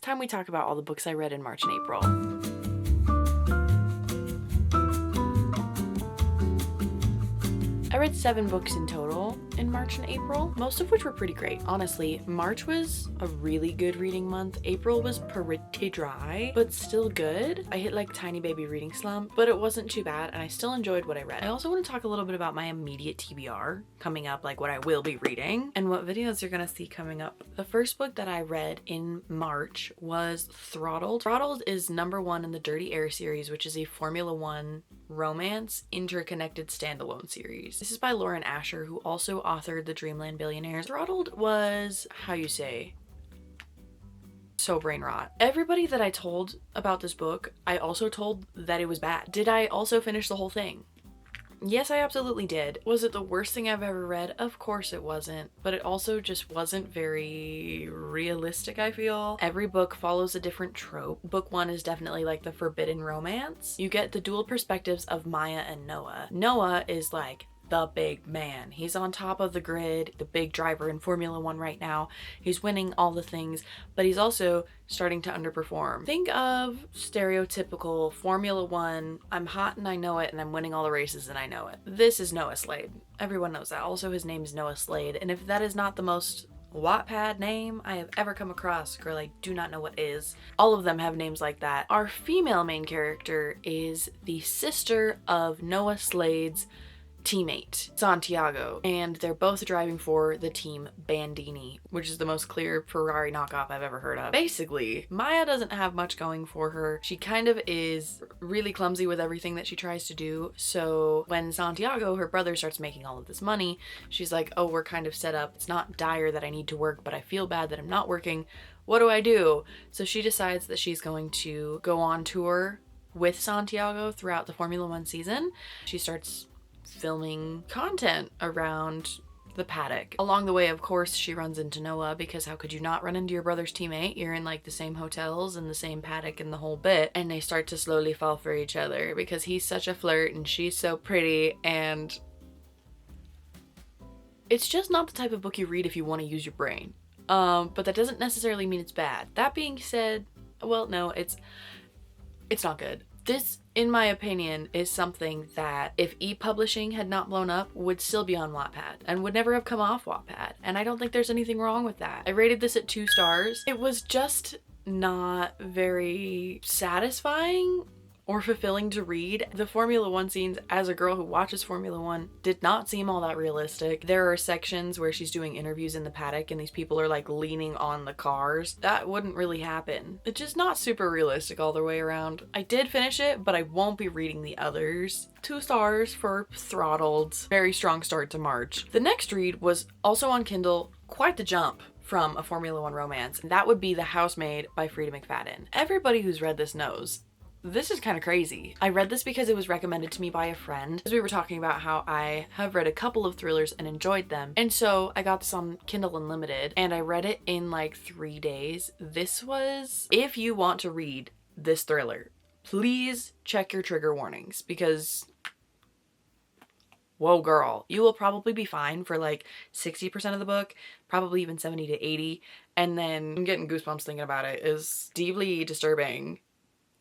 time we talk about all the books I read in March and April. I read 7 books in total in March and April, most of which were pretty great. Honestly, March was a really good reading month. April was pretty dry, but still good. I hit like tiny baby reading slump, but it wasn't too bad and I still enjoyed what I read. I also want to talk a little bit about my immediate TBR coming up, like what I will be reading and what videos you're gonna see coming up. The first book that I read in March was Throttled. Throttled is #1 in the Dirty Air series, which is a Formula One romance interconnected standalone series. This is by Lauren Asher, who also authored The Dreamland Billionaires. Throttled was, how you say, so brain rot. Everybody that I told about this book, I also told that it was bad. Did I also finish the whole thing? Yes, I absolutely did. Was it the worst thing I've ever read? Of course it wasn't, but it also just wasn't very realistic, I feel. Every book follows a different trope. Book 1 is definitely like the forbidden romance. You get the dual perspectives of Maya and Noah. Noah is like the big man. He's on top of the grid, the big driver in Formula One right now. He's winning all the things, but he's also starting to underperform. Think of stereotypical Formula One, I'm hot and I know it and I'm winning all the races and I know it. This is Noah Slade. Everyone knows that. Also, his name is Noah Slade, and if that is not the most Wattpad name I have ever come across, girl, I do not know what is. All of them have names like that. Our female main character is the sister of Noah Slade's teammate, Santiago, and they're both driving for the team Bandini, which is the most clear Ferrari knockoff I've ever heard of. Basically, Maya doesn't have much going for her. She kind of is really clumsy with everything that she tries to do, so when Santiago, her brother, starts making all of this money, she's like, oh, we're kind of set up. It's not dire that I need to work, but I feel bad that I'm not working. What do I do? So she decides that she's going to go on tour with Santiago throughout the Formula One season. She starts filming content around the paddock. Along the way, of course, she runs into Noah, because how could you not run into your brother's teammate? You're in like the same hotels and the same paddock and the whole bit. And they start to slowly fall for each other because he's such a flirt and she's so pretty, and it's just not the type of book you read if you want to use your brain. But that doesn't necessarily mean it's bad. That being said, well, no, it's not good. This, in my opinion, is something that if e-publishing had not blown up, would still be on Wattpad and would never have come off Wattpad. And I don't think there's anything wrong with that. I rated this at 2 stars. It was just not very satisfying or fulfilling to read. The Formula One scenes, as a girl who watches Formula One, did not seem all that realistic. There are sections where she's doing interviews in the paddock and these people are like leaning on the cars. That wouldn't really happen. It's just not super realistic all the way around. I did finish it, but I won't be reading the others. 2 stars for Throttled. Very strong start to March. The next read was also on Kindle, quite the jump from a Formula One romance. That would be The Housemaid by Frida McFadden. Everybody who's read this knows this is kind of crazy. I read this because it was recommended to me by a friend, as we were talking about how I have read a couple of thrillers and enjoyed them. And so I got this on Kindle Unlimited and I read it in like 3 days. This was, if you want to read this thriller, please check your trigger warnings, because whoa girl, you will probably be fine for like 60% of the book, probably even 70 to 80. And then I'm getting goosebumps thinking about it. Is deeply disturbing,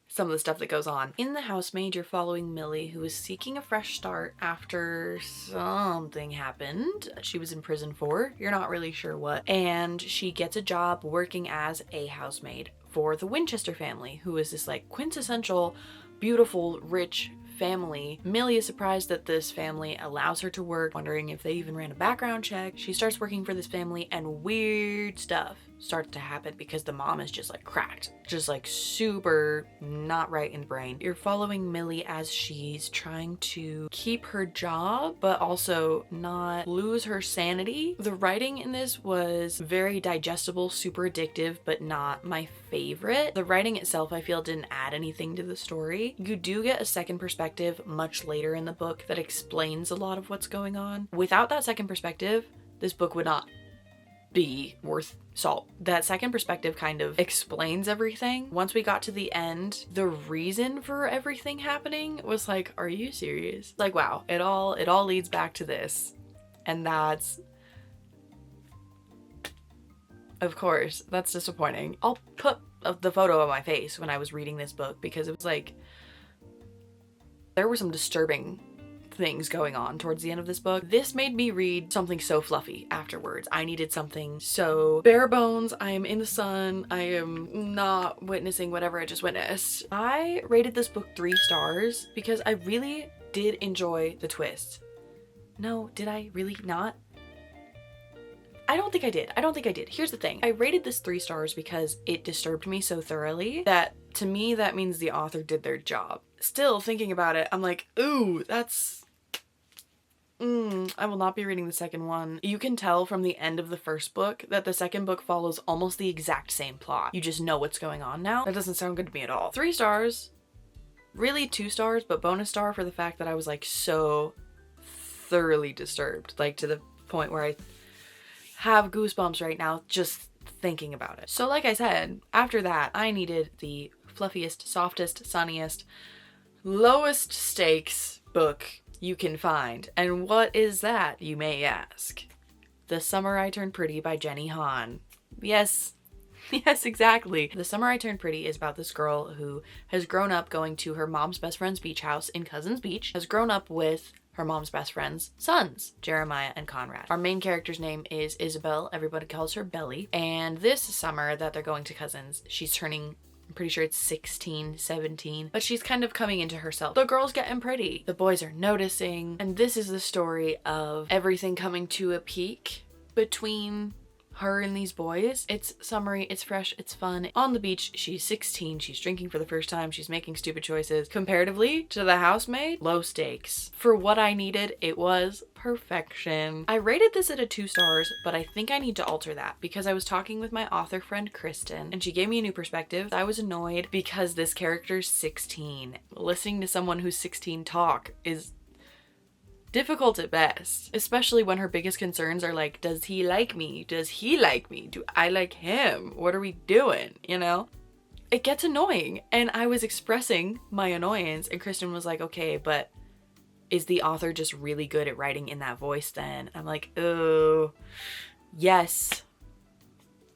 some of the stuff that goes on. In The Housemaid, you're following Millie, who is seeking a fresh start after something happened she was in prison for. You're not really sure what. And she gets a job working as a housemaid for the Winchester family, who is this like quintessential, beautiful, rich family. Millie is surprised that this family allows her to work, wondering if they even ran a background check. She starts working for this family and weird stuff starts to happen because the mom is just like cracked, just like super not right in the brain. You're following Millie as she's trying to keep her job but also not lose her sanity. The writing in this was very digestible, super addictive, but not my favorite. The writing itself, I feel, didn't add anything to the story. You do get a second perspective much later in the book that explains a lot of what's going on. Without that second perspective, this book would not be worth salt. That second perspective kind of explains everything. Once we got to the end, the reason for everything happening was like, are you serious? Like, wow, it all leads back to this. And that's, of course, that's disappointing. I'll put the photo of my face when I was reading this book, because it was like, there were some disturbing things going on towards the end of this book. This made me read something so fluffy afterwards. I needed something so bare bones. I am in the sun. I am not witnessing whatever I just witnessed. I rated this book 3 stars because I really did enjoy the twist. No, did I really not? I don't think I did. Here's the thing. I rated this 3 stars because it disturbed me so thoroughly that, to me, that means the author did their job. Still, thinking about it, I'm like, ooh, that's... I will not be reading the second one. You can tell from the end of the first book that the second book follows almost the exact same plot. You just know what's going on now. That doesn't sound good to me at all. 3 stars. Really 2 stars, but bonus star for the fact that I was like so thoroughly disturbed. Like to the point where I have goosebumps right now just thinking about it. So like I said, after that, I needed the fluffiest, softest, sunniest, lowest stakes book you can find. And what is that, you may ask? The Summer I Turned Pretty by Jenny Han. Yes. Yes, exactly. The Summer I Turned Pretty is about this girl who has grown up going to her mom's best friend's beach house in Cousins Beach, has grown up with her mom's best friend's sons, Jeremiah and Conrad. Our main character's name is Isabel. Everybody calls her Belly. And this summer that they're going to Cousins, she's turning, I'm pretty sure it's 16, 17, but she's kind of coming into herself. The girl's getting pretty. The boys are noticing. And this is the story of everything coming to a peak between her and these boys. It's summery, it's fresh, it's fun. On the beach, she's 16, she's drinking for the first time, she's making stupid choices. Comparatively to the housemaid, low stakes. For what I needed, it was perfection. I rated this at a 2 stars, but I think I need to alter that because I was talking with my author friend Kristen and she gave me a new perspective. I was annoyed because this character's 16. Listening to someone who's 16 talk is difficult at best, especially when her biggest concerns are like, does he like me? Does he like me? Do I like him? What are we doing? You know? It gets annoying. And I was expressing my annoyance and Kristen was like, okay, but is the author just really good at writing in that voice then? I'm like, oh, yes.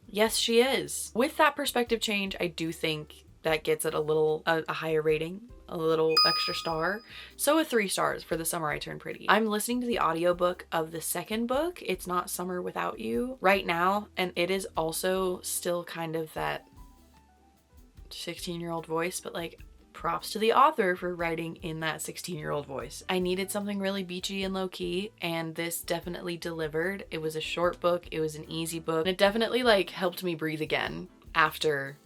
Yes, she is. With that perspective change, I do think that gets it a higher rating, a little extra star. So a 3 stars for The Summer I Turned Pretty. I'm listening to the audiobook of the second book. It's Not Summer Without You right now. And it is also still kind of that 16-year-old voice, but like props to the author for writing in that 16-year-old voice. I needed something really beachy and low-key, and this definitely delivered. It was a short book. It was an easy book. And it definitely like helped me breathe again after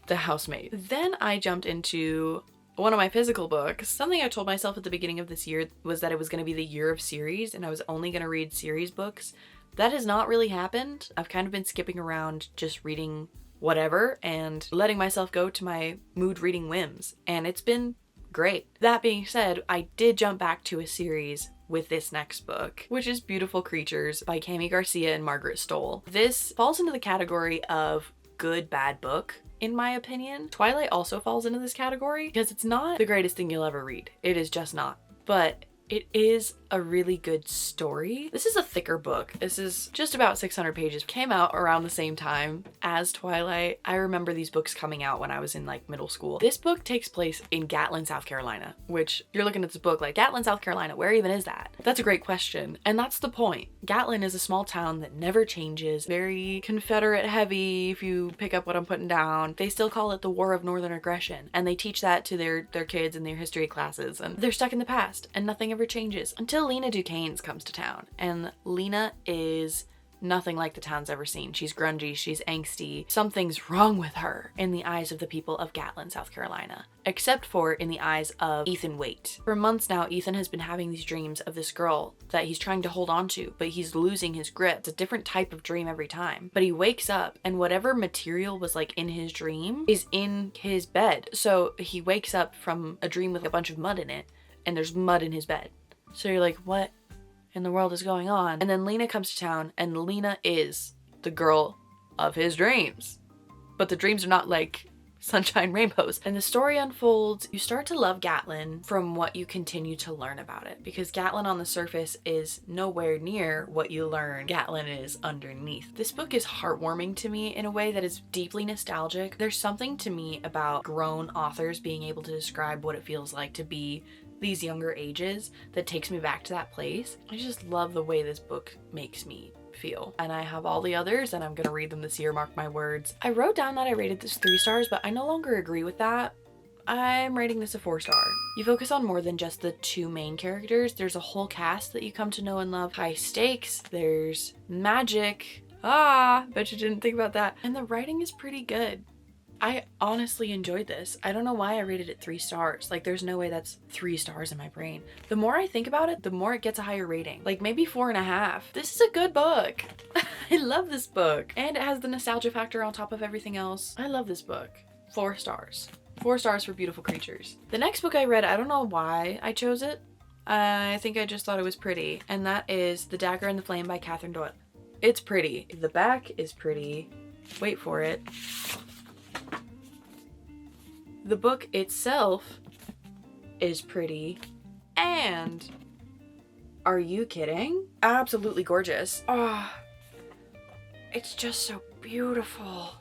The Housemaid. Then I jumped into one of my physical books. Something I told myself at the beginning of this year was that it was going to be the year of series and I was only going to read series books. That has not really happened. I've kind of been skipping around just reading whatever and letting myself go to my mood reading whims, and it's been great. That being said, I did jump back to a series with this next book, which is Beautiful Creatures by Cami Garcia and Margaret Stoll. This falls into the category of good bad book, in my opinion. Twilight also falls into this category because it's not the greatest thing you'll ever read. It is just not. But it is a really good story. This is a thicker book. This is just about 600 pages. Came out around the same time as Twilight. I remember these books coming out when I was in like middle school. This book takes place in Gatlin, South Carolina, which you're looking at this book like, Gatlin, South Carolina, where even is that? That's a great question. And that's the point. Gatlin is a small town that never changes. Very Confederate heavy, if you pick up what I'm putting down. They still call it the War of Northern Aggression. And they teach that to their kids in their history classes. And they're stuck in the past and nothing ever changes until Lena Duquesne's comes to town. And Lena is nothing like the town's ever seen. She's grungy, she's angsty. Something's wrong with her in the eyes of the people of Gatlin, South Carolina. Except for in the eyes of Ethan Waite. For months now, Ethan has been having these dreams of this girl that he's trying to hold on to, but he's losing his grip. It's a different type of dream every time. But he wakes up and whatever material was like in his dream is in his bed. So he wakes up from a dream with a bunch of mud in it, and there's mud in his bed. So you're like, what in the world is going on? And then Lena comes to town, and Lena is the girl of his dreams. But the dreams are not like sunshine, rainbows. And the story unfolds. You start to love Gatlin from what you continue to learn about it, because Gatlin on the surface is nowhere near what you learn Gatlin is underneath. This book is heartwarming to me in a way that is deeply nostalgic. There's something to me about grown authors being able to describe what it feels like to be these younger ages that takes me back to that place. I just love the way this book makes me feel. And I have all the others and I'm gonna read them this year, mark my words. I wrote down that I rated this 3 stars, but I no longer agree with that. I'm rating this a 4-star. You focus on more than just the 2 main characters. There's a whole cast that you come to know and love. High stakes, there's magic. Bet you didn't think about that. And the writing is pretty good. I honestly enjoyed this. I don't know why I rated it 3 stars. Like, there's no way that's 3 stars in my brain. The more I think about it, the more it gets a higher rating. Like, maybe 4.5. This is a good book. I love this book. And it has the nostalgia factor on top of everything else. I love this book. 4 stars. 4 stars for Beautiful Creatures. The next book I read, I don't know why I chose it. I think I just thought it was pretty. And that is The Dagger and the Flame by Catherine Doyle. It's pretty. The back is pretty. Wait for it. The book itself is pretty, and are you kidding? Absolutely gorgeous. It's just so beautiful.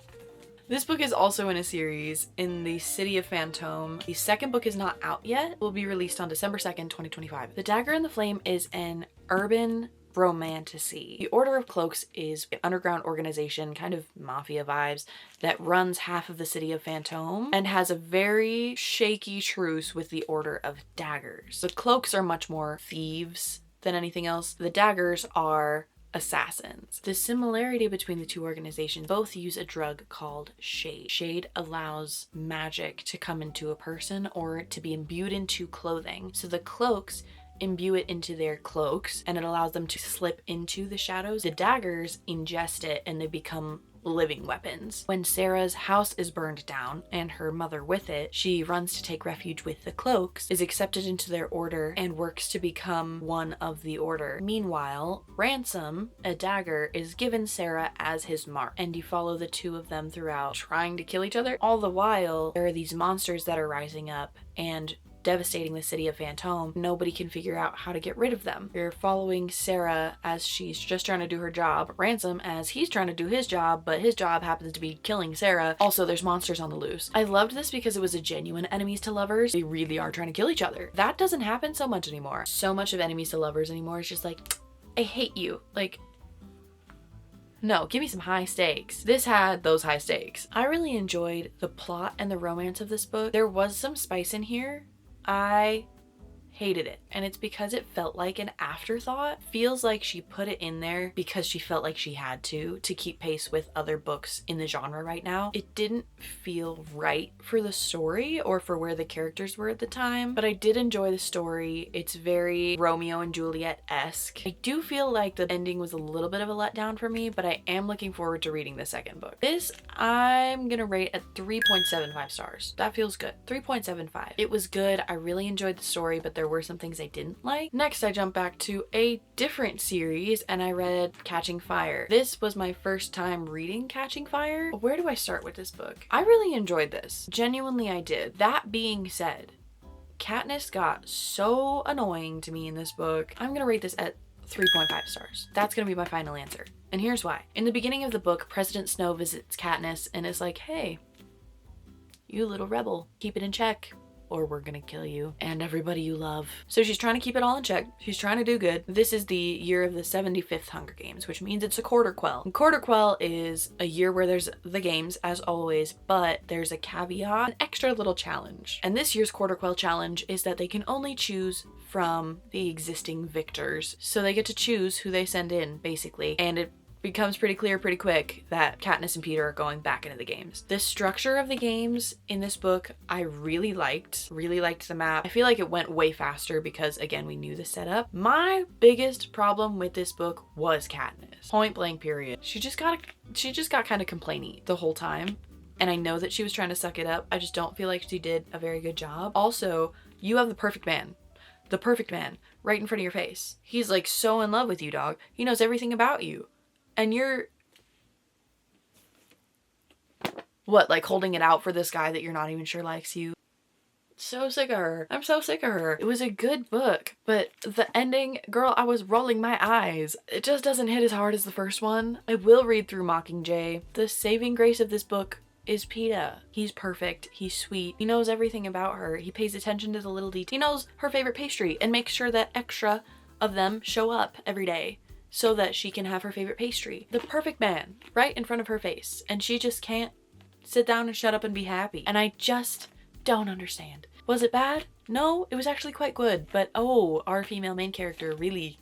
This book is also in a series in the City of Fantôme. The second book is not out yet. It will be released on December 2nd, 2025. The Dagger and the Flame is an urban romantasy. The Order of Cloaks is an underground organization, kind of mafia vibes, that runs half of the city of Fantôme and has a very shaky truce with the Order of Daggers. The Cloaks are much more thieves than anything else. The Daggers are assassins. The similarity between the 2 organizations, both use a drug called shade. Shade allows magic to come into a person or to be imbued into clothing. So the Cloaks imbue it into their cloaks and it allows them to slip into the shadows. The daggers ingest it and they become living weapons. When Sarah's house is burned down and her mother with it, she runs to take refuge with the Cloaks, is accepted into their order, and works to become one of the order. Meanwhile, Ransom, a dagger, is given Sarah as his mark, and you follow the 2 of them throughout trying to kill each other. All the while, there are these monsters that are rising up and devastating the city of Fantôme. Nobody can figure out how to get rid of them. You're following Sarah as she's just trying to do her job, Ransom as he's trying to do his job, but his job happens to be killing Sarah. Also, there's monsters on the loose. I loved this because it was a genuine enemies to lovers. They really are trying to kill each other. That doesn't happen so much anymore. So much of enemies to lovers anymore is just like, I hate you. Like, no, give me some high stakes. This had those high stakes. I really enjoyed the plot and the romance of this book. There was some spice in here. I hated it, and it's because it felt like an afterthought. Feels like she put it in there because she felt like she had to keep pace with other books in the genre right now. It didn't feel right for the story or for where the characters were at the time, but I did enjoy the story. It's very Romeo and Juliet-esque. I do feel like the ending was a little bit of a letdown for me, but I am looking forward to reading the second book. This I'm gonna rate at 3.75 stars. That feels good. 3.75. It was good. I really enjoyed the story, but there were some things I didn't like. Next, I jumped back to a different series and I read Catching Fire. This was my first time reading Catching Fire. Where do I start with this book? I really enjoyed this. Genuinely, I did. That being said, Katniss got so annoying to me in this book. I'm gonna rate this at 3.5 stars. That's gonna be my final answer. And here's why. In the beginning of the book, President Snow visits Katniss and is like, hey, you little rebel, keep it in check, or we're gonna kill you and everybody you love. So she's trying to keep it all in check. She's trying to do good. This is the year of the 75th Hunger Games, which means it's a quarter quell. And quarter quell is a year where there's the games, as always, but there's a caveat, an extra little challenge. And this year's quarter quell challenge is that they can only choose from the existing victors. So they get to choose who they send in, basically. And it becomes pretty clear pretty quick that Katniss and Peter are going back into the games. The structure of the games in this book I really liked the map. I feel like it went way faster because, again, we knew the setup. My biggest problem with this book was Katniss. Point blank period. She just got kind of complainy the whole time, and I know that she was trying to suck it up. I just don't feel like she did a very good job. Also, you have the perfect man right in front of your face. He's like so in love with you, dog. He knows everything about you. And you're What, like holding it out for this guy that you're not even sure likes you? So sick of her. I'm so sick of her. It was a good book, but the ending, girl, I was rolling my eyes. It just doesn't hit as hard as the first one. I will read through Mockingjay. The saving grace of this book is Peeta. He's perfect. He's sweet. He knows everything about her. He pays attention to the little details. He knows her favorite pastry and makes sure that extra of them show up every day so that she can have her favorite pastry. The perfect man right in front of her face, and she just can't sit down and shut up and be happy. And I just don't understand. Was it bad? No, it was actually quite good, but oh, our female main character really,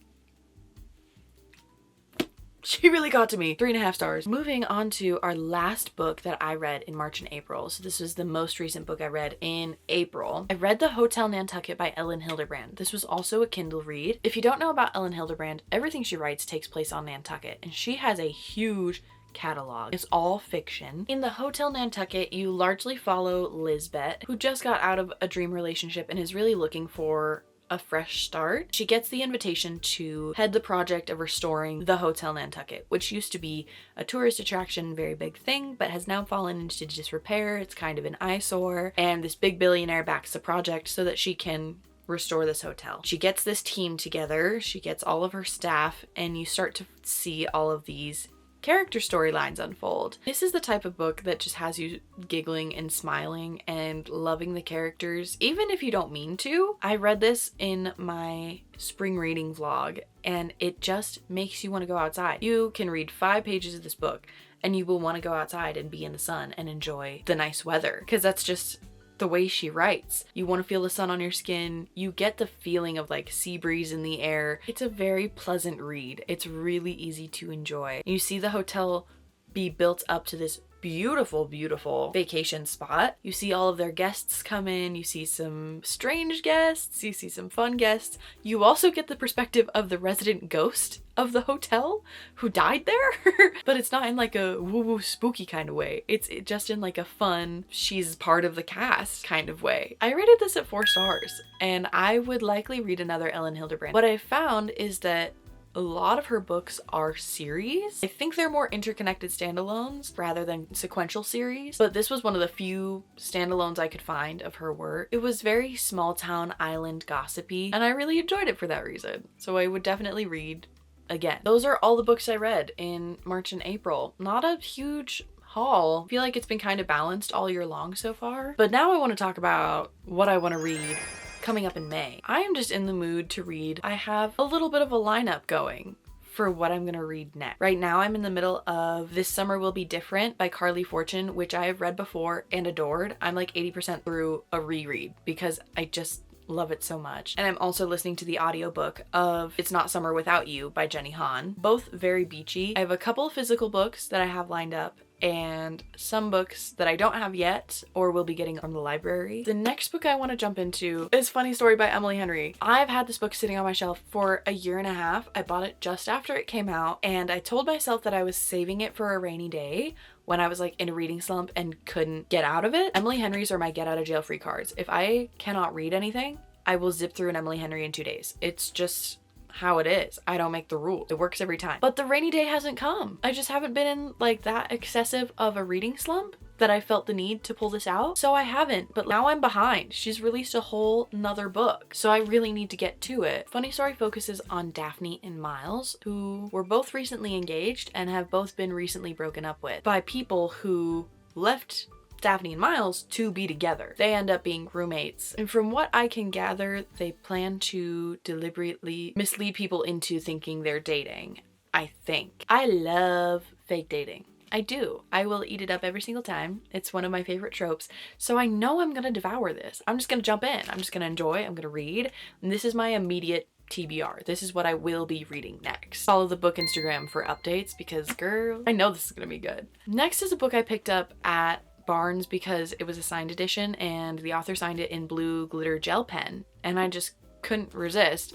she really got to me. 3.5 stars. Moving on to our last book that I read in March and April. So this was the most recent book I read in April. I read The Hotel Nantucket by Ellen Hilderbrand. This was also a Kindle read. If you don't know about Ellen Hilderbrand, everything she writes takes place on Nantucket, and she has a huge catalog. It's all fiction. In The Hotel Nantucket, you largely follow Lisbeth, who just got out of a dream relationship and is really looking for a fresh start. She gets the invitation to head the project of restoring the Hotel Nantucket, which used to be a tourist attraction, very big thing, but has now fallen into disrepair. It's kind of an eyesore, and this big billionaire backs the project so that she can restore this hotel. She gets this team together, she gets all of her staff, and you start to see all of these character storylines unfold. This is the type of book that just has you giggling and smiling and loving the characters, even if you don't mean to. I read this in my spring reading vlog, and it just makes you want to go outside. You can read 5 pages of this book and you will want to go outside and be in the sun and enjoy the nice weather, because that's just the way she writes. You want to feel the sun on your skin. You get the feeling of like sea breeze in the air. It's a very pleasant read. It's really easy to enjoy. You see the hotel be built up to this beautiful, beautiful vacation spot. You see all of their guests come in. You see some strange guests. You see some fun guests. You also get the perspective of the resident ghost of the hotel who died there. But it's not in like a woo-woo spooky kind of way. It's just in like a fun, she's part of the cast kind of way. I rated this at 4 stars, and I would likely read another Ellen Hilderbrand. What I found is that a lot of her books are series. I think they're more interconnected standalones rather than sequential series, but this was one of the few standalones I could find of her work. It was very small town island gossipy, and I really enjoyed it for that reason. So I would definitely read again. Those are all the books I read in March and April. Not a huge haul. I feel like it's been kind of balanced all year long so far. But now I want to talk about what I want to read coming up in May. I am just in the mood to read. I have a little bit of a lineup going for what I'm gonna read next. Right now I'm in the middle of This Summer Will Be Different by Carly Fortune, which I have read before and adored. I'm like 80% through a reread because I just love it so much. And I'm also listening to the audiobook of It's Not Summer Without You by Jenny Han. Both very beachy. I have a couple of physical books that I have lined up, and some books that I don't have yet or will be getting from the library. The next book I want to jump into is Funny Story by Emily Henry. I've had this book sitting on my shelf for a year and a half. I bought it just after it came out, and I told myself that I was saving it for a rainy day when I was like in a reading slump and couldn't get out of it. Emily Henry's are my get out of jail free cards. If I cannot read anything, I will zip through an Emily Henry in 2 days. It's just how it is. I don't make the rule. It works every time. But the rainy day hasn't come. I just haven't been in like that excessive of a reading slump that I felt the need to pull this out. So I haven't, but now I'm behind. She's released a whole nother book, so I really need to get to it. Funny Story focuses on Daphne and Miles, who were both recently engaged and have both been recently broken up with by people who left Daphne and Miles to be together. They end up being roommates, and from what I can gather, they plan to deliberately mislead people into thinking they're dating, I think. I love fake dating. I do. I will eat it up every single time. It's one of my favorite tropes. So I know I'm gonna devour this. I'm just gonna jump in. I'm just gonna enjoy. I'm gonna read. And this is my immediate TBR. This is what I will be reading next. Follow the book Instagram for updates because girl, I know this is gonna be good. Next is a book I picked up at Barnes because it was a signed edition and the author signed it in blue glitter gel pen, and I just couldn't resist.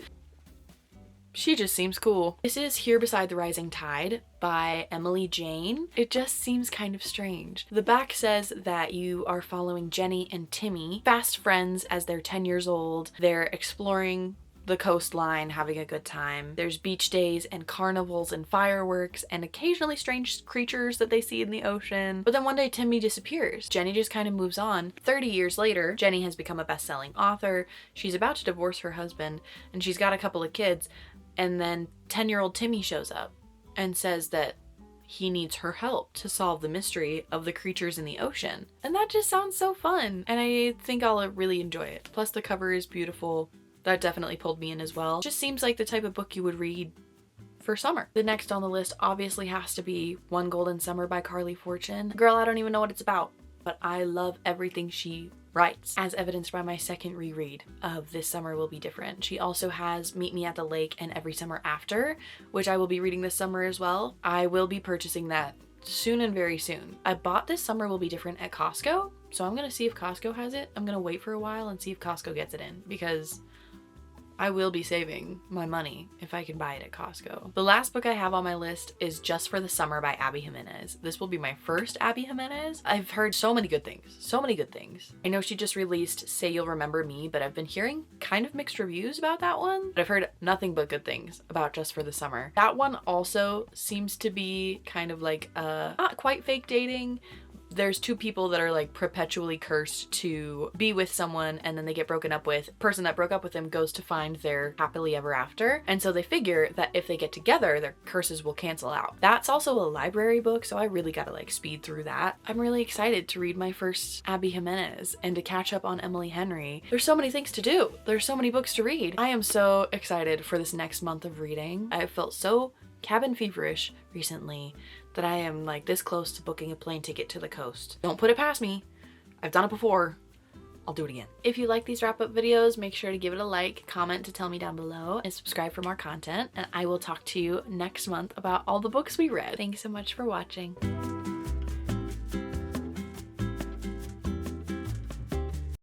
She just seems cool. This is Here Beside the Rising Tide by Emily Jane. It just seems kind of strange. The back says that you are following Jenny and Timmy, fast friends as they're 10 years old. They're exploring the coastline having a good time. There's beach days and carnivals and fireworks and occasionally strange creatures that they see in the ocean. But then one day Timmy disappears. Jenny just kind of moves on. 30 years later, Jenny has become a best-selling author. She's about to divorce her husband and she's got a couple of kids. And then 10-year-old Timmy shows up and says that he needs her help to solve the mystery of the creatures in the ocean. And that just sounds so fun. And I think I'll really enjoy it. Plus the cover is beautiful. That definitely pulled me in as well. It just seems like the type of book you would read for summer. The next on the list obviously has to be One Golden Summer by Carly Fortune. Girl, I don't even know what it's about, but I love everything she writes, as evidenced by my second reread of This Summer Will Be Different. She also has Meet Me at the Lake and Every Summer After, which I will be reading this summer as well. I will be purchasing that soon and very soon. I bought This Summer Will Be Different at Costco, so I'm gonna see if Costco has it. I'm gonna wait for a while and see if Costco gets it in, because I will be saving my money if I can buy it at Costco. The last book I have on my list is Just for the Summer by Abby Jimenez. This will be my first Abby Jimenez. I've heard so many good things, so many good things. I know she just released Say You'll Remember Me, but I've been hearing kind of mixed reviews about that one. But I've heard nothing but good things about Just for the Summer. That one also seems to be kind of like not quite fake dating. There's two people that are like perpetually cursed to be with someone and then they get broken up with. The person that broke up with them goes to find their happily ever after. And so they figure that if they get together, their curses will cancel out. That's also a library book, so I really gotta like speed through that. I'm really excited to read my first Abby Jimenez and to catch up on Emily Henry. There's so many things to do. There's so many books to read. I am so excited for this next month of reading. I felt so cabin feverish recently that I am like this close to booking a plane ticket to the coast. Don't put it past me. I've done it before. I'll do it again. If you like these wrap-up videos, make sure to give it a like, comment to tell me down below, and subscribe for more content. And I will talk to you next month about all the books we read. Thanks so much for watching.